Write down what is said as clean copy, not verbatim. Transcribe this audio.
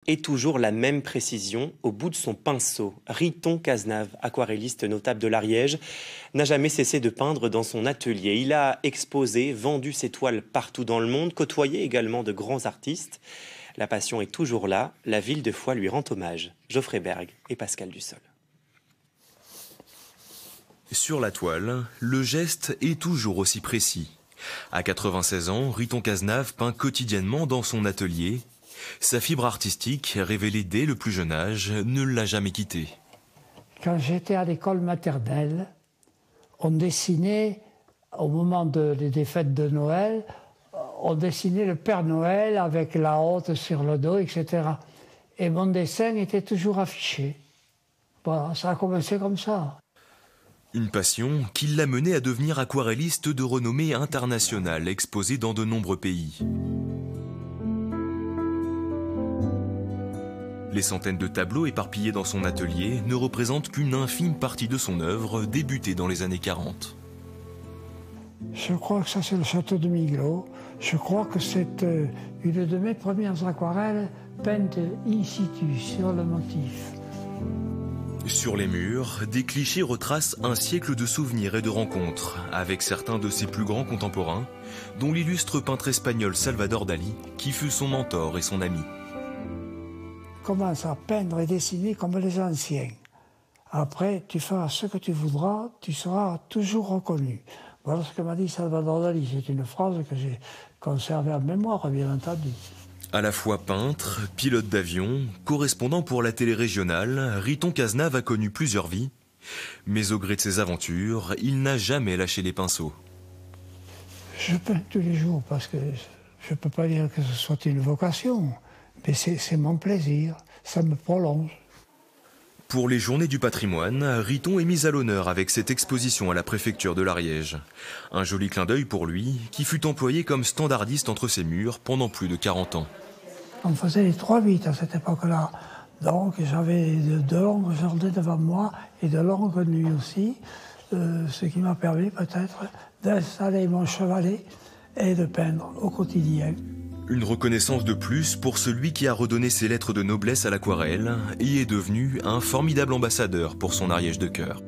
Et toujours la même précision au bout de son pinceau. Riton Cazenave, aquarelliste notable de l'Ariège, n'a jamais cessé de peindre dans son atelier. Il a exposé, vendu ses toiles partout dans le monde, côtoyé également de grands artistes. La passion est toujours là, la ville de Foix lui rend hommage. Geoffrey Berg et Pascal Dussol. Sur la toile, le geste est toujours aussi précis. À 96 ans, Riton Cazenave peint quotidiennement dans son atelier. Sa fibre artistique, révélée dès le plus jeune âge, ne l'a jamais quitté. Quand j'étais à l'école maternelle, on dessinait, au moment des fêtes de Noël, on dessinait le Père Noël avec la hotte sur le dos, etc. Et mon dessin était toujours affiché. Voilà, ça a commencé comme ça. Une passion qui l'a mené à devenir aquarelliste de renommée internationale, exposé dans de nombreux pays. Les centaines de tableaux éparpillés dans son atelier ne représentent qu'une infime partie de son œuvre, débutée dans les années 40. Je crois que ça c'est le château de Miglot. Je crois que c'est une de mes premières aquarelles peintes in situ sur le motif. Sur les murs, des clichés retracent un siècle de souvenirs et de rencontres avec certains de ses plus grands contemporains, dont l'illustre peintre espagnol Salvador Dalí, qui fut son mentor et son ami. Commence à peindre et dessiner comme les anciens. Après, tu feras ce que tu voudras, tu seras toujours reconnu. Voilà ce que m'a dit Salvador Dalí. C'est une phrase que j'ai conservée en mémoire, bien entendu. À la fois peintre, pilote d'avion, correspondant pour la télé régionale, Riton Cazenave a connu plusieurs vies. Mais au gré de ses aventures, il n'a jamais lâché les pinceaux. Je peins tous les jours parce que je ne peux pas dire que ce soit une vocation. Mais c'est mon plaisir, ça me prolonge. Pour les Journées du patrimoine, Riton est mis à l'honneur avec cette exposition à la préfecture de l'Ariège. Un joli clin d'œil pour lui, qui fut employé comme standardiste entre ses murs pendant plus de 40 ans. On faisait les 3-8 à cette époque-là. Donc j'avais de longues journées devant moi et de longues nuits aussi, ce qui m'a permis peut-être d'installer mon chevalet et de peindre au quotidien. Une reconnaissance de plus pour celui qui a redonné ses lettres de noblesse à l'aquarelle et est devenu un formidable ambassadeur pour son Ariège de cœur.